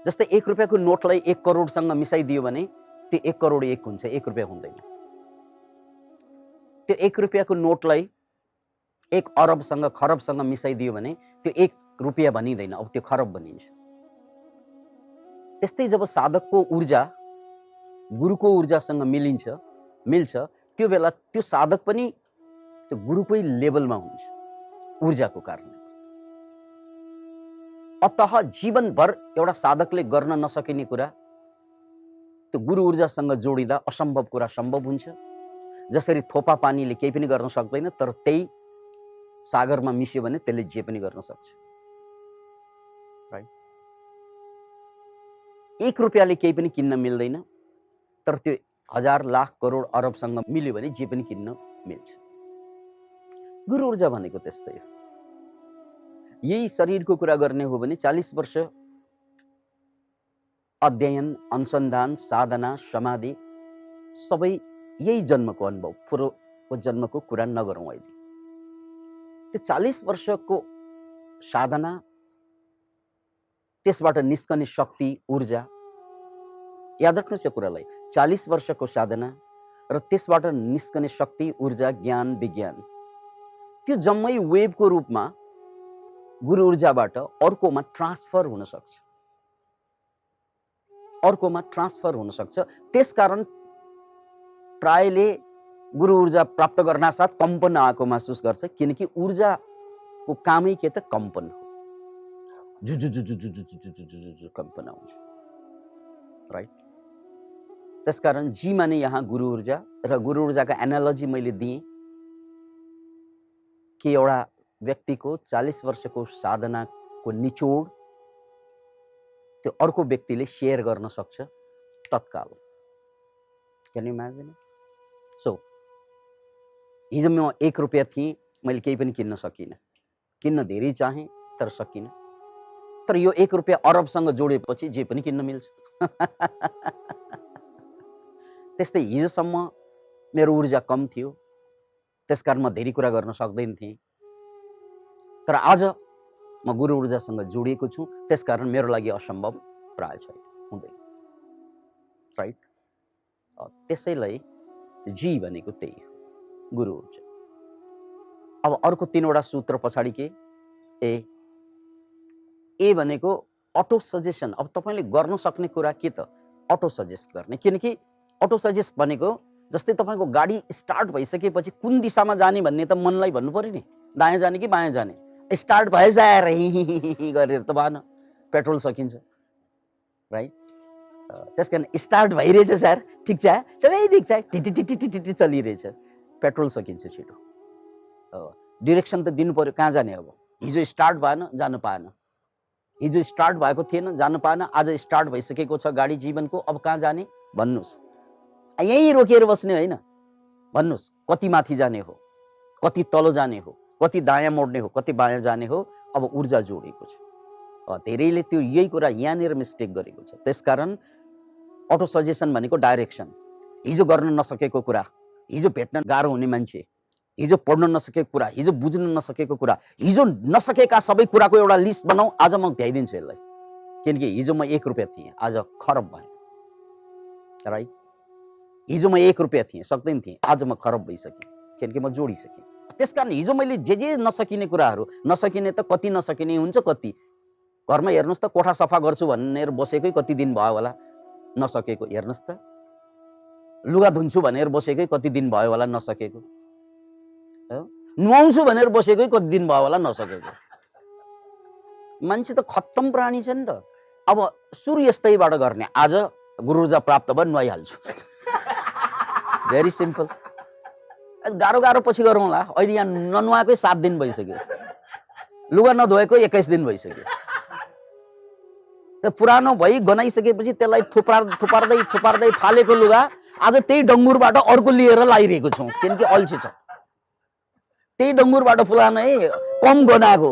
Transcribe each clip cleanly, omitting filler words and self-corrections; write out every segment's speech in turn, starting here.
जस्तै 1 रुपैयाँको नोटलाई 1 करोडसँग मिसाइदियो भने त्यो 1 करोड 1 हुन्छ, 1 रुपैयाँ हुँदैन। त्यो 1 रुपैयाँको नोटलाई 1 अरबसँग खरबसँग मिसाइदियो भने त्यो 1 रुपैयाँ बनिँदैन, अब त्यो खरब बनिन्छ। त्यस्तै जब साधकको ऊर्जा गुरुको ऊर्जासँग मिल्छ त्यो बेला त्यो साधक पनि त्यो गुरुकै लेभलमा हुन्छ ऊर्जाको कारणले। अतः जीवनभर एउटा साधकले गर्न नसकिने कुरा त्यो गुरु ऊर्जासँग जोडिँदा असम्भव कुरा सम्भव हुन्छ। जसरी थोपा पानीले केही पनि गर्न सक्दैन, तर त्यही सागरमा मिस्यो भने त्यसले जे पनि गर्न सक्छ। राइट? 1 रुपैयाँले केही पनि किन्न मिल्दैन, तर त्यो 1000 लाख करोड अरबसँग मिल्यो भने जे पनि किन्न मिल्छ। गुरु ऊर्जा भनेको त्यस्तै हो। यही शरीरको कुरा गर्ने हो भने 40 वर्ष अध्ययन, अनुसन्धान, साधना, समाधि सबै यही जन्मको अनुभव, पूर्वको जन्मको कुरा नगरौँ अहिले। त्यो 40 वर्षको साधना, त्यसबाट निस्कने शक्ति, ऊर्जा, याद राख्नुहोस् यो कुरालाई। 40 वर्षको साधना र त्यसबाट निस्कने शक्ति, ऊर्जा, ज्ञान, विज्ञान, त्यो जम्मै वेभको रूपमा गुरु ऊर्जाबाट अर्कोमा ट्रान्सफर हुन सक्छ, अर्कोमा ट्रान्सफर हुन सक्छ। त्यसकारण प्रायले गुरु ऊर्जा प्राप्त गर्नासाथ कम्पन आएको महसुस गर्छ, किनकि ऊर्जाको कामै के त कम्पन हो। जुजुजुजुजुजुजुजुजुजु कम्पन आउँछ। राइट? त्यसकारण जी माने यहाँ गुरु ऊर्जा, र गुरु ऊर्जाका एनालोजी मैले दिएँ कि एउटा व्यक्तिको 40 वर्षको साधनाको निचोड त्यो अर्को व्यक्तिले शेयर गर्न सक्छ तत्काल। Can you imagine? सो हिजो म 1 रुपैयाँ थिएँ, मैले केही पनि किन्न सकिनँ, किन्न धेरै चाहेँ तर सकिनँ। तर यो 1 रुपैयाँ अरबसँग जोडेपछि जे पनि किन्न मिल्छ। त्यस्तै हिजोसम्म मेरो ऊर्जा कम थियो, त्यसकारण म धेरै कुरा गर्न सक्दैन थिएँ, तर आज म गुरु ऊर्जासँग जोडिएको छु, त्यसकारण मेरो लागि असम्भव प्राय छैन, हुँदैन। राइट? त्यसैलाई जी भनेको त्यही हो, गुरु ऊर्जा। अब अर्को 3वटा सूत्र पछाडि के? ए भनेको अटो सजेसन। अब तपाईँले गर्न सक्ने कुरा के त? अटो सजेस्ट गर्ने। किनकि अटो सजेस्ट भनेको जस्तै तपाईँको गाडी स्टार्ट भइसकेपछि कुन दिशामा जाने भन्ने त मनलाई भन्नु पर्यो नि, दायाँ जाने कि बायाँ जाने। स्टार्ट भए जाएर गरेर त भएन, पेट्रोल सकिन्छ। राइट? त्यस कारण स्टार्ट भइरहेछ सर, ठिक छ, सबै ठिक छ, टिटी चलिरहेछ, पेट्रोल सकिन्छ छिटो। डिरेक्सन त दिनु पर्यो, कहाँ जाने अब? हिजो स्टार्ट भएन, जानु पाएन। हिजो स्टार्ट भएको थिएन, जानु पाएन। आज स्टार्ट भइसकेको छ गाडी जीवनको, अब कहाँ जाने भन्नुहोस्। यहीँ रोकेर बस्ने होइन, भन्नुहोस् कति माथि जाने हो, कति तल जाने हो, कति दायाँ मोड्ने हो, कति बायाँ जाने हो। अब ऊर्जा जोडेको छ। धेरैले त्यो यही कुरा यहाँनिर मिस्टेक गरेको छ। त्यसकारण अटो सजेसन भनेको डाइरेक्सन। हिजो गर्न नसकेको कुरा, हिजो भेट्न गाह्रो हुने मान्छे, हिजो पढ्न नसकेको कुरा, हिजो बुझ्न नसकेको कुरा, हिजो नसकेका सबै कुराको एउटा लिस्ट बनाऊ, आज म भ्याइदिन्छु यसलाई। किनकि हिजो म 1 रुपैयाँ थिएँ, आज खरब भएँ। राइट? हिजो म 1 रुपैयाँ थिएँ, सक्दैन थिएँ, आज म खरब भइसकेँ, किनकि म जोडिसकेँ। त्यसकारण हिजो मैले जे नसकिने कुराहरू, नसकिने त कति नसकिने हुन्छ, कति घरमा हेर्नुहोस् त, कोठा सफा गर्छु भनेर बसेकै कति दिन भयो होला नसकेको, हेर्नुहोस् त। लुगा धुन्छु भनेर बसेकै कति दिन भयो होला नसकेको, नुहाउँछु भनेर बसेकै कति दिन भयो होला नसकेको। मान्छे त खत्तम प्राणी छ नि त। अब सुरु यस्तैबाट गर्ने, आज गुरु ऊर्जा प्राप्त भयो, नुहाइहाल्छु। Very simple. गाह्रो पछि गरौँला। अहिले यहाँ ननुहाएकै 7 दिन भइसक्यो, लुगा नधोएको 21 दिन भइसक्यो। त पुरानो भई गनाइसकेपछि त्यसलाई थुपार्दै फालेको लुगा आज त्यही डङ्गुरबाट अर्को लिएर लाइरहेको छौँ, किनकि अल्छी छ। त्यही डङ्गुरबाट फुलान है, कम गनाएको।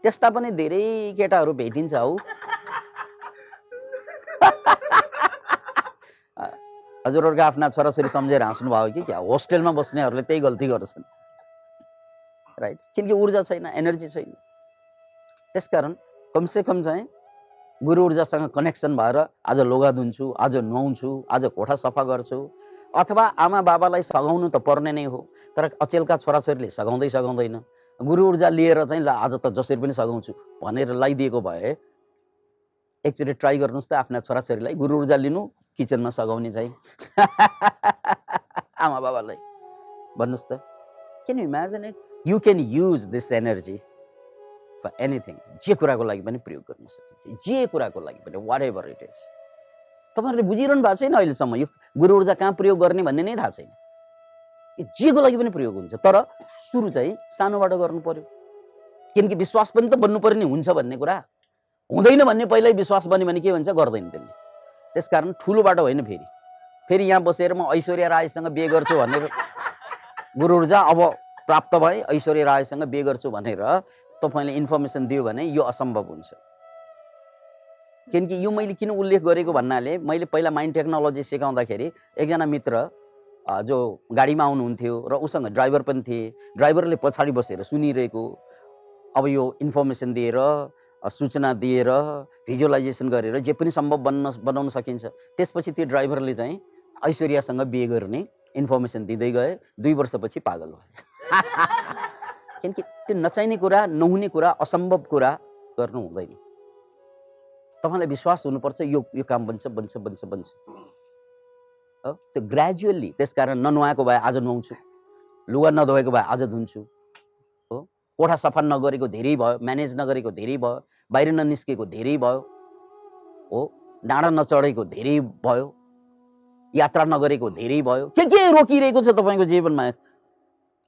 त्यस्ता पनि धेरै केटाहरू भेटिन्छ हौ। हजुरहरूको आफ्ना छोराछोरी सम्झेर हाँस्नु भयो कि क्या? होस्टेलमा बस्नेहरूले त्यही गल्ती गर्छन्। राइट? किनकि ऊर्जा छैन, एनर्जी छैन। त्यसकारण कमसे कम चाहिँ गुरु ऊर्जासँग कनेक्सन भएर आज लुगा धुन्छु, आज नुहाउँछु, आज कोठा सफा गर्छु, अथवा आमा बाबालाई सघाउनु त पर्ने नै हो, तर अचेलका छोराछोरीले सघाउँदैन। गुरु ऊर्जा लिएर चाहिँ ल आज त जसरी पनि सघाउँछु भनेर लगाइदिएको भए एकचोटि ट्राई गर्नुहोस् त आफ्ना छोराछोरीलाई गुरु ऊर्जा लिनु किचनमा सघाउने चाहिँ आमा बाबालाई भन्नुहोस् त। Can you imagine it? You can use this energy for anything. जे कुराको लागि पनि प्रयोग गर्न सकिन्छ, जे कुराको लागि पनि, वाट एभर इट इज। तपाईँहरूले बुझिरहनु भएको छैन अहिलेसम्म यो गुरु ऊर्जा कहाँ प्रयोग गर्ने भन्ने नै थाहा छैन। जेको लागि पनि प्रयोग हुन्छ, तर सुरु चाहिँ सानोबाट गर्नु पर्यो। किनकि विश्वास पनि त बन्नु पर्ने हुन्छ भन्ने कुरा हुँदैन भन्ने पहिल्यै विश्वास बन्यो भने के भन्छ, गर्दैन त्यसले। त्यसकारण ठुलोबाट होइन, फेरि यहाँ बसेर म ऐश्वर्या रायसँग बिहे गर्छु भनेर गुरु ऊर्जा अब प्राप्त भए ऐश्वर्या रायसँग बिहे गर्छु भनेर तपाईँले इन्फर्मेसन दियो भने यो असम्भव हुन्छ। किनकि यो मैले किन उल्लेख गरेको भन्नाले मैले पहिला माइन्ड टेक्नोलोजी सिकाउँदाखेरि एकजना मित्र जो गाडीमा आउनुहुन्थ्यो र उसँग ड्राइभर पनि थिए, ड्राइभरले पछाडि बसेर सुनिरहेको, अब यो इन्फर्मेसन दिएर सूचना दिएर भिजुअलाइजेसन गरेर जे पनि सम्भव बनाउन सकिन्छ। त्यसपछि त्यो ड्राइभरले चाहिँ ऐश्वर्यासँग बिहे गर्ने इन्फर्मेसन दिँदै गए, 2 वर्षपछि पागल भए। किनकि त्यो नचाहिने कुरा, नहुने कुरा, असम्भव कुरा गर्नु हुँदैन। तपाईँलाई विश्वास हुनुपर्छ यो काम बन्छ। त्यो ग्रेजुअली। त्यसकारण ननुहाएको भए आज नुहाउँछु, लुगा नधोएको भए आज धुन्छु, हो, कोठा सफा नगरेको धेरै भयो, म्यानेज नगरेको धेरै भयो, बाहिर ननिस्केको धेरै भयो, हो, डाँडा नचढेको धेरै भयो, यात्रा नगरेको धेरै भयो। के रोकिरहेको छ तपाईँको जीवनमा?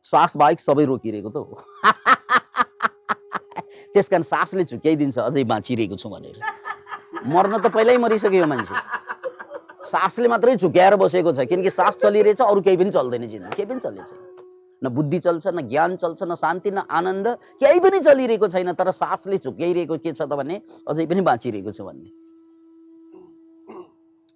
श्वास बाहेक सबै रोकिरहेको त हो। त्यसकारण सासले झुक्याइदिन्छ अझै बाँचिरहेको छु भनेर। मर्न त पहिल्यै मरिसक्यो मान्छे, सासले मात्रै झुक्याएर बसेको छ। किनकि सास चलिरहेछ, अरू केही पनि चल्दैन, जिन्दगी केही पनि चल्ने छैन। न बुद्धि चल्छ, न ज्ञान चल्छ, न शान्ति, न आनन्द, केही पनि चलिरहेको छैन। तर सासले झुक्याइरहेको के छ त भने अझै पनि बाँचिरहेको छु भन्ने।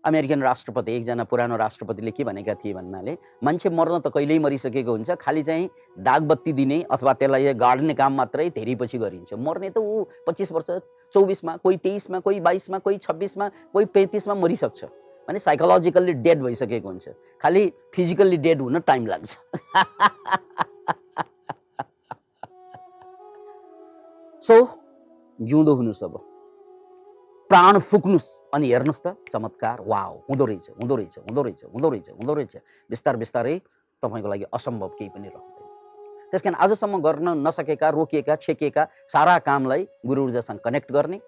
अमेरिकन राष्ट्रपति, एकजना पुरानो राष्ट्रपतिले के भनेका थिए भन्नाले मान्छे मर्न त कहिल्यै मरिसकेको हुन्छ, खालि चाहिँ दागबत्ती दिने अथवा त्यसलाई गाड्ने काम मात्रै धेरै पछि गरिन्छ। मर्ने त ऊ 25 वर्ष, 24 मा, कोही 23 मा, कोही 22 मा, कोही 26 मा, कोही 35 मा मरिसक्छ। भने साइकोलोजिकल्ली डेड भइसकेको हुन्छ, खालि फिजिकल्ली डेड हुन टाइम लाग्छ। सो जिउँदो हुनुहोस्, अब प्राण फुक्नुहोस् अनि हेर्नुहोस् त चमत्कार। वाउ, हुँदो रहेछ। बिस्तारै तपाईँको लागि असम्भव केही पनि रहँदैन। त्यसकारण आजसम्म गर्न नसकेका, रोकिएका, छेकिएका सारा कामलाई गुरु ऊर्जासँग कनेक्ट गर्ने।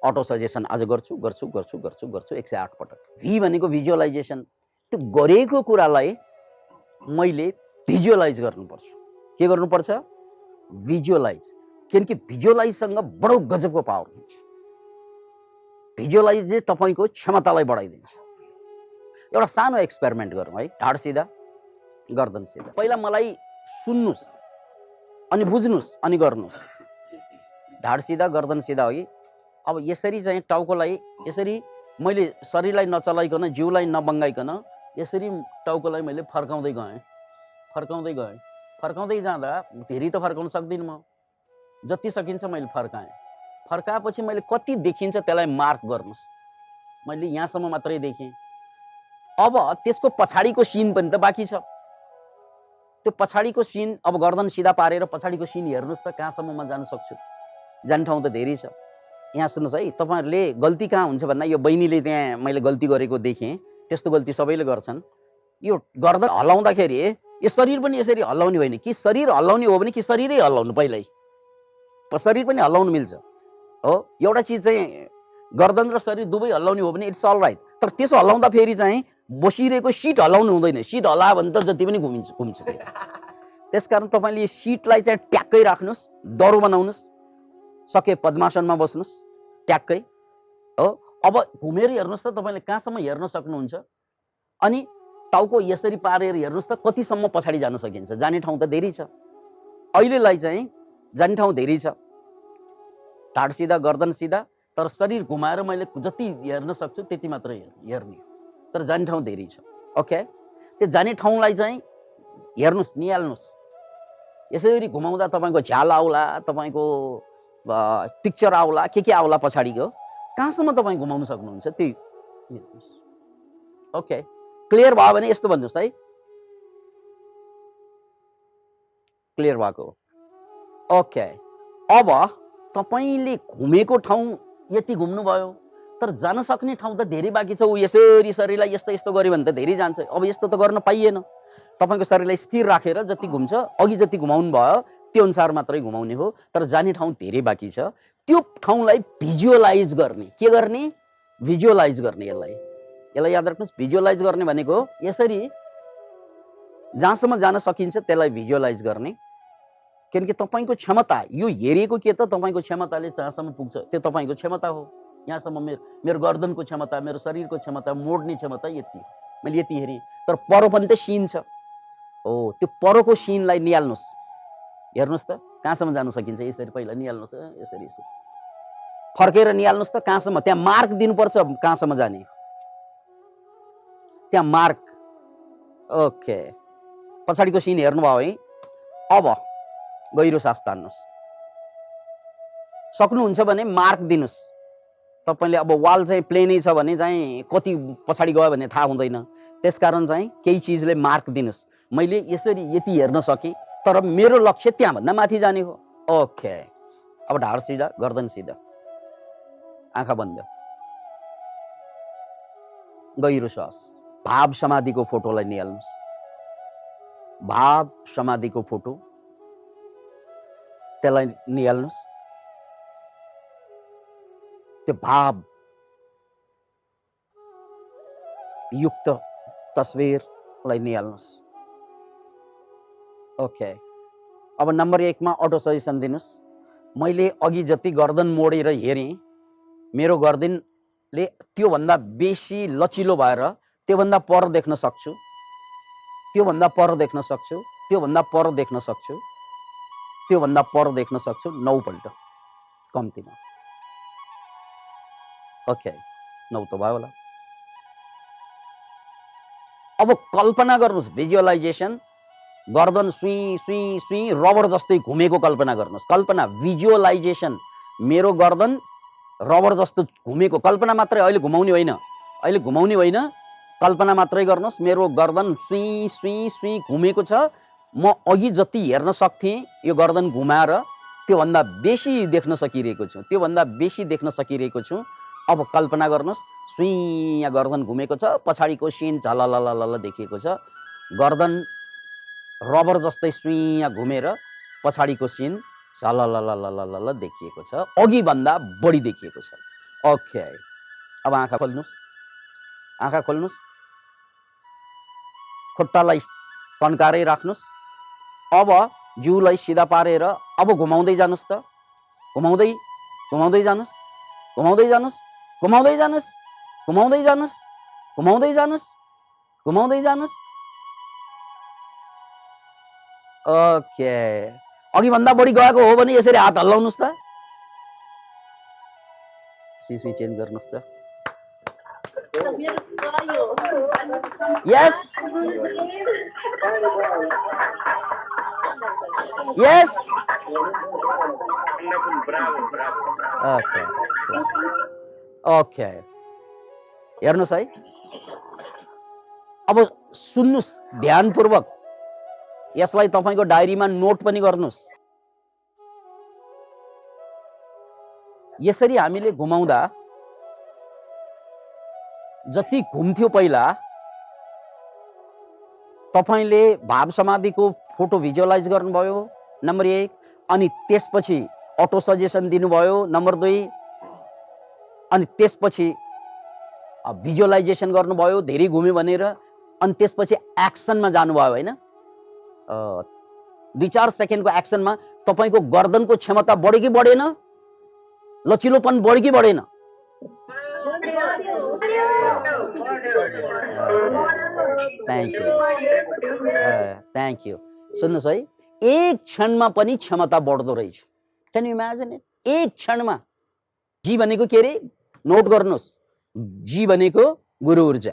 अटो सजेसन आज गर्छु 108 पटक। भी भनेको भिजुअलाइजेसन। त्यो गरेको कुरालाई मैले भिजुअलाइज गर्नुपर्छ। के गर्नुपर्छ? भिजुअलाइज। किनकि भिजुअलाइजसँग बडो गजबको पावर हुन्छ। भिजुअलाइजले तपाईँको क्षमतालाई बढाइदिन्छ। एउटा सानो एक्सपेरिमेन्ट गरौँ है। ढाड सिधा, गर्दन सिधा। पहिला मलाई सुन्नुहोस् अनि बुझ्नुहोस् अनि गर्नुहोस्। ढाड सिधा, गर्दन सिधा हो कि? अब यसरी चाहिँ टाउकोलाई यसरी मैले शरीरलाई नचलाइकन, जिउलाई नबङ्गाइकन यसरी टाउकोलाई मैले फर्काउँदै जाँदा धेरै त फर्काउन सक्दिनँ म, जति सकिन्छ मैले फर्काएँ। फर्काएपछि मैले कति देखिन्छ त्यसलाई मार्क गर्नुहोस्। मैले यहाँसम्म मात्रै देखेँ। अब त्यसको पछाडिको सिन पनि त बाँकी छ। त्यो पछाडिको सिन, अब गर्दन सिधा पारेर पछाडिको सिन हेर्नुहोस् त कहाँसम्म म जान सक्छु। जाने ठाउँ त धेरै छ। यहाँ सुन्नुहोस् है, तपाईँहरूले गल्ती कहाँ हुन्छ भन्दा यो बहिनीले त्यहाँ मैले गल्ती गरेको देखेँ, त्यस्तो गल्ती सबैले गर्छन्। यो गर्दन हल्लाउँदाखेरि यो शरीर पनि यसरी हल्लाउने होइन कि शरीर हल्लाउने हो भने कि शरीरै हल्लाउनु पहिल्यै। शरीर पनि हल्लाउनु मिल्छ, हो। एउटा चिज चाहिँ गर्दन र शरीर दुवै हल्लाउने हो भने इट्स अल राइट। तर त्यसो हल्लाउँदा फेरि चाहिँ बसिरहेको सिट हल्लाउनु हुँदैन। सिट हल्लायो भने त जति पनि घुम्छ। त्यसकारण तपाईँले यो सिटलाई चाहिँ ट्याक्कै राख्नुहोस्, दह्रो बनाउनुहोस्, सके पद्मासनमा बस्नुहोस् ट्याक्कै, हो। अब घुमेर हेर्नुहोस् त तपाईँले कहाँसम्म हेर्न सक्नुहुन्छ। अनि टाउको यसरी पारेर हेर्नुहोस् त कतिसम्म पछाडि जान सकिन्छ। जाने ठाउँ त धेरै छ, अहिलेलाई चाहिँ जाने ठाउँ धेरै छ। ढाड सिधा, गर्दन सिधा, तर शरीर घुमाएर मैले जति हेर्न सक्छु त्यति मात्र हेर्ने। तर जाने ठाउँ धेरै छ। ओके, त्यो जाने ठाउँलाई चाहिँ हेर्नुहोस्, निहाल्नुहोस्। यसरी घुमाउँदा तपाईँको झ्याल आउला, तपाईँको पिक्चर आउला, के आउला पछाडिको, कहाँसम्म तपाईँ घुमाउन सक्नुहुन्छ त्यही हेर्नुहोस्। ओके, क्लियर भयो भने यस्तो भन्नुहोस् है, क्लियर भएको। ओके, अब तपाईँले घुमेको ठाउँ यति घुम्नुभयो, तर जान सक्ने ठाउँ त धेरै बाँकी छ। ऊ यसरी शरीरलाई यस्तो यस्तो गर्यो भने त धेरै जान्छ। अब यस्तो त गर्न पाइएन। तपाईँको शरीरलाई स्थिर राखेर जति घुम्छ, अघि जति घुमाउनु भयो त्यो अनुसार मात्रै घुमाउने हो, तर जाने ठाउँ धेरै बाँकी छ। त्यो ठाउँलाई भिजुअलाइज गर्ने, के गर्ने? भिजुअलाइज गर्ने। यसलाई याद राख्नुहोस्, भिजुअलाइज गर्ने भनेको यसरी जहाँसम्म जान सकिन्छ त्यसलाई भिजुअलाइज गर्ने। किनकि तपाईँको क्षमता, यो हेरेको के त तपाईँको क्षमताले जहाँसम्म पुग्छ त्यो तपाईँको क्षमता हो। यहाँसम्म मेरो गर्दनको क्षमता, मेरो शरीरको क्षमता, मोड्ने क्षमता यति, मैले यति हेरेँ। तर पर पनि त सिन छ। हो, त्यो परको सिनलाई निहाल्नुहोस्। हेर्नुहोस् त कहाँसम्म जान सकिन्छ, यसरी पहिला निहाल्नुहोस्, यसरी यसरी फर्केर निहाल्नुहोस् त कहाँसम्म। त्यहाँ मार्क दिनुपर्छ, कहाँसम्म जाने त्यहाँ मार्क। ओके, पछाडिको सिन हेर्नुभयो है। अब गहिरो सास तान्नुहोस्। सक्नुहुन्छ भने मार्क दिनुहोस्। तपाईँले अब वाल चाहिँ प्लेनै छ भने चाहिँ कति पछाडि गयो भने थाहा हुँदैन, त्यसकारण चाहिँ केही चिजले मार्क दिनुहोस्। मैले यसरी यति हेर्न सकेँ, तर मेरो लक्ष्य त्यहाँभन्दा माथि जाने हो। ओके, अब ढाड सिधा, गर्दन सिधा, आँखा बन्द, गहिरो श्वास। भाव समाधिको फोटोलाई निहाल्नुहोस्। भाव समाधिको फोटो, त्यसलाई निहाल्नुहोस्। त्यो भाव युक्त तस्बिरलाई निहाल्नुहोस्। ओके, अब नम्बर 1 मा अटो सजेसन दिनुहोस्। मैले अघि जति गर्दन मोडेर हेरेँ, मेरो गर्दनले त्योभन्दा बेसी लचिलो भएर त्योभन्दा पर देख्न सक्छु, त्योभन्दा पर देख्न सक्छु, त्योभन्दा पर देख्न सक्छु, त्योभन्दा पर देख्न सक्छु। 9 पल्ट कम्तीमा। ओके, 9 त भयो होला। अब कल्पना गर्नुहोस्, भिजुअलाइजेसन। गर्दन सुई सुई सुई रबर जस्तै घुमेको कल्पना गर्नुहोस्। कल्पना, भिजुअलाइजेसन। मेरो गर्दन रबर जस्तो घुमेको कल्पना मात्रै, अहिले घुमाउने होइन, अहिले घुमाउने होइन, कल्पना मात्रै गर्नुहोस्। मेरो गर्दन सुई सुई सुई घुमेको छ। म अघि जति हेर्न सक्थेँ यो गर्दन घुमाएर त्योभन्दा बेसी देख्न सकिरहेको छु, त्योभन्दा बेसी देख्न सकिरहेको छु। अब कल्पना गर्नुहोस्, सुई यहाँ गर्दन घुमेको छ, पछाडिको सिन झलललल देखिएको छ। गर्दन रबर जस्तै सुई यहाँ घुमेर पछाडिको सिन झलललल देखिएको छ, अघि भन्दा बढी देखिएको छ। ओके, अब आँखा खोल्नुहोस्, आँखा खोल्नुहोस्, खुट्टालाई तन्कारै राख्नुहोस्। अब जिउलाई सिधा पारेर अब घुमाउँदै जानुहोस् त, घुमाउँदै घुमाउँदै जानुहोस्, घुमाउँदै जानुहोस्, घुमाउँदै जानुहोस्, घुमाउँदै जानुहोस्, घुमाउँदै जानुहोस्, घुमाउँदै जानुहोस्। ओके, अघि भन्दा बढी गएको हो भने यसरी हात हल्लाउनुहोस् त, सिसी चेन्ज गर्नुहोस् त। यस यस, ओके ओके, हेर्नुहोस् है। अब सुन्नुहोस् ध्यानपूर्वक, यसलाई तपाईको डायरीमा नोट पनि गर्नुहोस्। यसरी हामीले घुमाउँदा जति घुम्थ्यो पहिला, तपाईले भाव समाधिको फोटो भिजुअलाइज गर्नुभयो, नम्बर 1, अनि त्यसपछि अटो सजेसन दिनुभयो, नम्बर 2, अनि त्यसपछि भिजुअलाइजेसन गर्नुभयो धेरै घुम्यो भनेर, अनि त्यसपछि एक्सनमा जानुभयो हैन। 2-4 सेकेन्डको एक्सनमा तपाईको गर्दनको क्षमता बढ्यो कि बढेन, लचिलोपन बढ्यो कि बढेन? Thank you. सुन्नुहोस् है, एक क्षणमा पनि क्षमता बढ्दो रहेछ। Can you imagine it? एक क्षणमा। जी भनेको के रे? नोट गर्नुहोस्, जी भनेको गुरु ऊर्जा,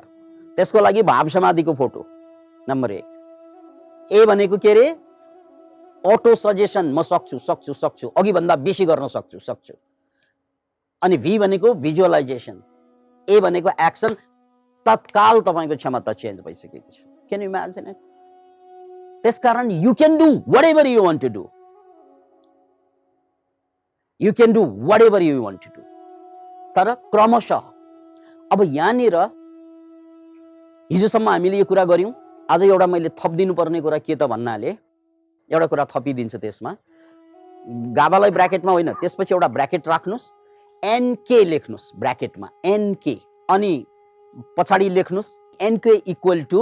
त्यसको लागि भाव समाधिको फोटो नम्बर 1। ए भनेको के रे? अटो सजेसन, म सक्छु सक्छु सक्छु, अघि भन्दा बेसी गर्न सक्छु सक्छु। अनि भी भनेको भिजुअलाइजेसन, ए भनेको एक्सन। तत्काल तपाईँको क्षमता चेन्ज भइसकेको छ। Can you imagine it? त्यसकारण you can do whatever you want to do, you can do whatever you want to do. तर क्रमशः अब यहाँनिर हिजोसम्म हामीले यो कुरा गऱ्यौँ, आज एउटा मैले थपिदिनु पर्ने कुरा के त भन्नाले एउटा कुरा थपिदिन्छु। त्यसमा गाभालाई ब्राकेटमा होइन, त्यसपछि एउटा ब्राकेट राख्नुहोस्, एनके लेख्नुहोस् ब्राकेटमा, एनके, अनि पछाडि लेख्नुहोस् एनके इक्वल टु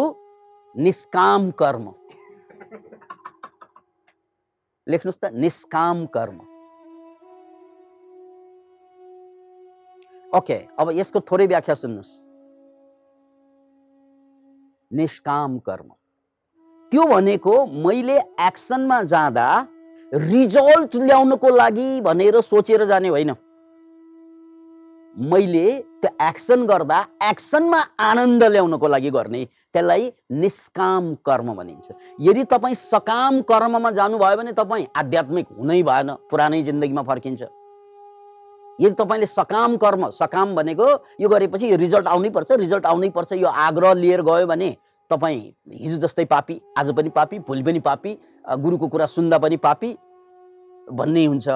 निष्काम कर्म। लेख्नुहोस् त, निष्काम कर्म। ओके, अब यसको थोरै व्याख्या सुन्नुहोस्। निष्काम कर्म त्यो भनेको मैले एक्सनमा जाँदा रिजल्ट ल्याउनको लागि भनेर सोचेर जाने होइन। मैले त्यो एक्सन गर्दा एक्सनमा आनन्द ल्याउनको लागि गर्ने, त्यसलाई निष्काम कर्म भनिन्छ। यदि तपाईँ सकाम कर्ममा जानुभयो भने तपाईँ आध्यात्मिक हुनै भएन, पुरानै जिन्दगीमा फर्किन्छ। यदि तपाईँले सकाम कर्म, सकाम भनेको यो गरेपछि यो रिजल्ट आउनै पर्छ, रिजल्ट आउनै पर्छ, यो आग्रह लिएर गयो भने तपाईँ हिजो जस्तै पापी, आज पनि पापी, भोलि पनि पापी, गुरुको कुरा सुन्दा पनि पापी भन्ने हुन्छ।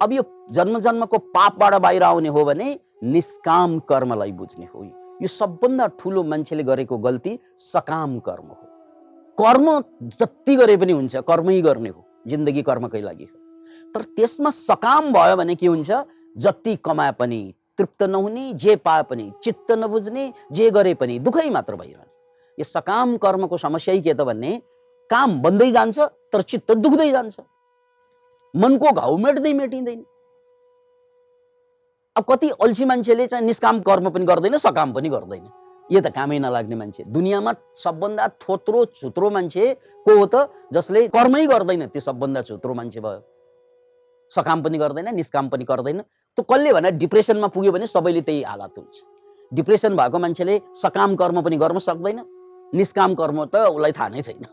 अब यो जन्म जन्मको पापबाट बाहिर आउने हो भने निष्काम कर्मलाई बुझ्ने हो। यो सबभन्दा ठुलो मान्छेले गरेको गल्ती सकाम कर्म हो। कर्म जति गरे पनि हुन्छ, कर्मै गर्ने हो, जिन्दगी कर्मकै लागि हो। तर त्यसमा सकाम भयो भने के हुन्छ? जति कमाए पनि तृप्त नहुने, जे पाए पनि चित्त नबुझ्ने, जे गरे पनि दुःखै मात्र भइरहने। यो सकाम कर्मको समस्या के त भन्ने, काम बन्दै जान्छ तर चित्त दुख्दै जान्छ, मनको घाउ मेट्दै मेटिँदैन। अब कति अल्छी मान्छेले चाहिँ निष्काम कर्म पनि गर्दैन, सकाम पनि गर्दैन, यो त कामै नलाग्ने मान्छे। दुनियाँमा सबभन्दा थोत्रो छुत्रो मान्छे को हो त? जसले कर्मै गर्दैन, त्यो सबभन्दा छुत्रो मान्छे भयो। सकाम पनि गर्दैन, निष्काम पनि गर्दैन। त्यो कसले भने डिप्रेसनमा पुग्यो भने सबैले त्यही हालत हुन्छ। डिप्रेसन भएको मान्छेले सकाम कर्म पनि गर्न सक्दैन, निष्काम कर्म त उसलाई थाहा नै छैन।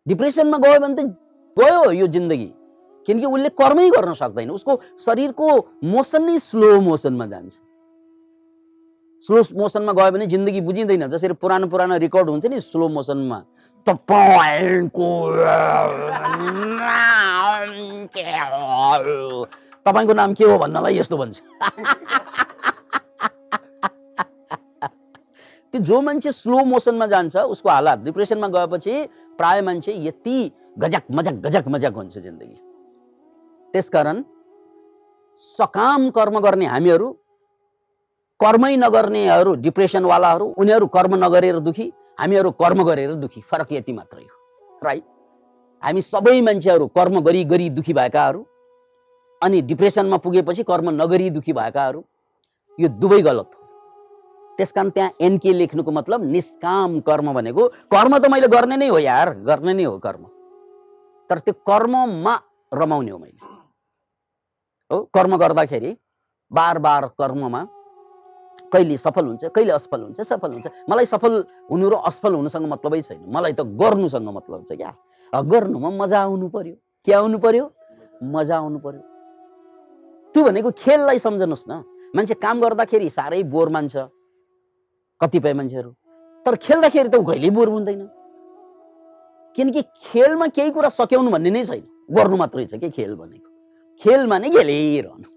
डिप्रेसनमा गयो भने त गयो यो जिन्दगी, किनकि उसले कर्मै गर्न सक्दैन। उसको शरीरको मोसन नै स्लो मोसनमा जान्छ। स्लो मोसनमा गयो भने जिन्दगी बुझिँदैन। जसरी पुरानो पुरानो रेकर्ड हुन्छ नि स्लो मोसनमा, तपाईँको नाम के हो भन्नलाई यस्तो भन्छ। त्यो जो मान्छे स्लो मोसनमा जान्छ उसको हालत डिप्रेसनमा गएपछि प्राय मान्छे यति गजक मजक हुन्छ जिन्दगी। त्यसकारण सकाम कर्म गर्ने हामीहरू, कर्मै नगर्नेहरू डिप्रेसनवालाहरू, उनीहरू कर्म नगरेर दुखी, हामीहरू कर्म गरेर दुखी, फरक यति मात्रै हो, राइट? हामी सबै मान्छेहरू कर्म गरी गरी दुखी भएकाहरू अनि डिप्रेसनमा पुगेपछि कर्म नगरी दुखी भएकाहरू, यो दुवै गलत हो। त्यसकारण त्यहाँ एनके लेख्नुको मतलब निष्काम कर्म भनेको कर्म त मैले गर्ने नै हो यार, गर्ने नै हो कर्म, तर त्यो कर्ममा रमाउने हो मैले। हो, कर्म गर्दाखेरि बार बार कर्ममा कहिले सफल हुन्छ, कहिले असफल हुन्छ, सफल हुन्छ। मलाई सफल हुनु र असफल हुनुसँग मतलबै छैन, मलाई त गर्नुसँग मतलब छ क्या। गर्नुमा मजा आउनु पर्यो। के आउनु पर्यो? मजा आउनु पर्यो। त्यो भनेको खेललाई सम्झनुहोस् न। मान्छे काम गर्दाखेरि साह्रै बोर मान्छ कतिपय मान्छेहरू, तर खेल्दाखेरि त ऊ कहिल्यै बोर हुँदैन, किनकि खेलमा केही कुरा सक्याउनु भन्ने नै छैन, गर्नु मात्रै छ के खेल भनेको। खेल माने खेलिरहनु।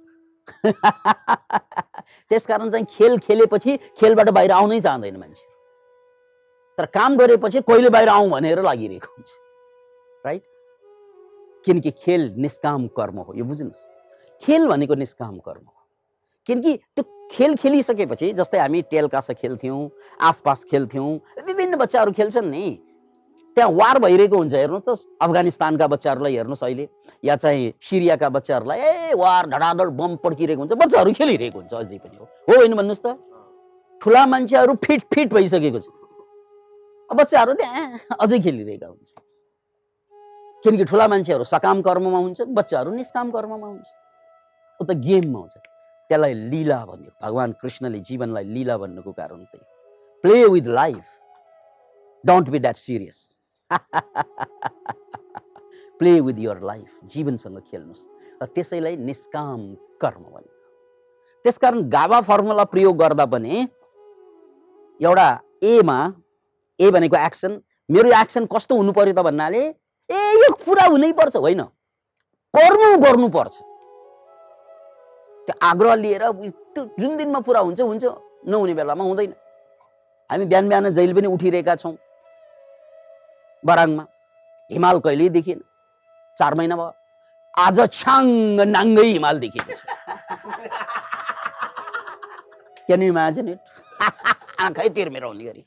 त्यसकारण चाहिँ खेल खेलेपछि खेलबाट बाहिर आउनै चाहँदैन मान्छे, तर काम गरेपछि कहिले बाहिर आउँ भनेर लागिरहेको हुन्छ, राइट? किनकि खेल निष्काम कर्म हो, यो बुझ्नुहोस्। खेल भनेको निष्काम कर्म हो। किनकि त्यो खेल खेलिसकेपछि, जस्तै हामी टेलकासा खेल्थ्यौँ, आसपास खेल्थ्यौँ, विभिन्न बच्चाहरू खेल्छन् नि, त्यहाँ वार भइरहेको हुन्छ। हेर्नु त अफगानिस्तानका बच्चाहरूलाई हेर्नुहोस् अहिले, या चाहिँ सिरियाका बच्चाहरूलाई, वार धडाधड बम पड्किरहेको हुन्छ, बच्चाहरू खेलिरहेको हुन्छ अझै पनि। हो होइन भन्नुहोस् त? ठुला मान्छेहरू फिट फिट भइसकेको छ, बच्चाहरू त्यहाँ अझै खेलिरहेका हुन्छ, किनकि ठुला मान्छेहरू सकाम कर्ममा हुन्छ, बच्चाहरू निष्काम कर्ममा हुन्छ। ऊ त गेममा हुन्छ। त्यसलाई लीला भन्यो। भगवान कृष्णले जीवनलाई लीला भन्नुको कारण त्यही। Play with life, don't be that serious. Play with your life, जीवनसँग खेल्नुहोस्। र त्यसैलाई निष्काम कर्म भनेको। त्यसकारण गाभा फर्मुला प्रयोग गर्दा पनि एउटा ए भनेको एक्सन, मेरो एक्सन कस्तो हुनु पर्यो त भन्नाले यो पुरा हुनै पर्छ होइन, कर्म गर्नुपर्छ। त्यो आग्रह लिएर जुन दिनमा पुरा हुन्छ हुन्छ, नहुने बेलामा हुँदैन। हामी बिहान बिहान जहिले पनि उठिरहेका छौँ बराङमा, हिमाल कहिल्यै देखिएन, 4 महिना भयो, आज छाङ्ग नाङ्गै हिमाल देखिन्छ। Can you imagine it? आँखै तिर्मेर आउने गरी।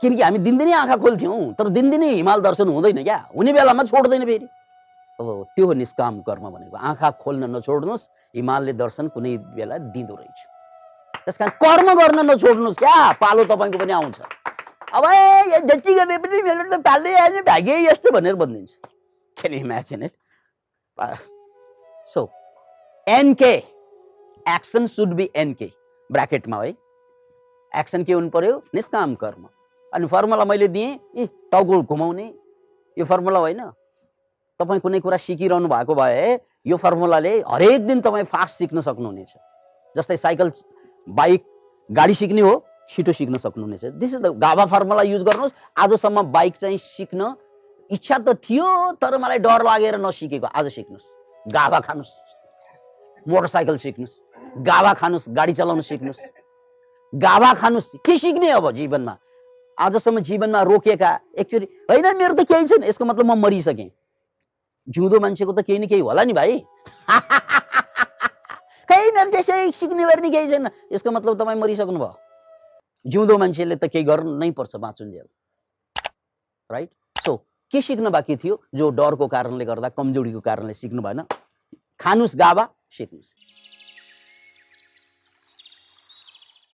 किनकि हामी दिनदिनै आँखा खोल्थ्यौँ, तर दिनदिनै हिमाल दर्शन हुँदैन क्या, हुने बेलामा छोड्दैन फेरि। अब त्यो हो निष्काम कर्म भनेको। आँखा खोल्न नछोड्नुहोस्, हिमालले दर्शन कुनै बेला दिँदो रहेछ। त्यसकारण कर्म गर्न नछोड्नुहोस् क्या, पालो तपाईँको पनि आउँछ। अब जति गरे पनि मेरो त पाल्दै आएन, भाग्य यस्तो भनेर भनिदिन्छ। Can you imagine it? So NK, action should be NK, ब्राकेटमा है। एक्सन के हुनु पर्यो? निष्काम कर्म। अनि फर्मुला मैले दिएँ, टाउको घुमाउने, यो फर्मुला होइन। तपाईँ कुनै कुरा सिकिरहनु भएको भए यो फर्मुलाले हरेक दिन तपाईँ फास्ट सिक्न सक्नुहुनेछ। जस्तै साइकल, बाइक, गाडी सिक्ने हो, छिटो सिक्न सक्नुहुनेछ। दिस इज द गाभा फर्मुला युज गर्नुहोस्। आजसम्म बाइक चाहिँ सिक्न इच्छा त थियो, तर मलाई डर लागेर नसिकेको, आज सिक्नुहोस्। गाभा खानुहोस्, मोटरसाइकल सिक्नुहोस्, गाभा खानुहोस्, गाडी चलाउन सिक्नुहोस्, गाभा खानुहोस्। के सिक्ने अब जीवनमा? आजसम्म जीवनमा रोकेका एकचोटि होइन मेरो त केही छैन, यसको मतलब म मरिसकेँ। जिउँदो मान्छेको त केही न केही होला नि भाइ। केही मेरो त्यसै सिक्ने गर्ने केही छैन, यसको मतलब तपाईँ मरिसक्नु भयो। जिउँदो मान्छेले त केही गर्नु नै पर्छ बाँचुन्जेल, राइट? सो के सिक्न बाँकी थियो जो डरको कारणले गर्दा, कमजोरीको कारणले सिक्नु भएन? खानुस् गाभा, सिक्नुस्।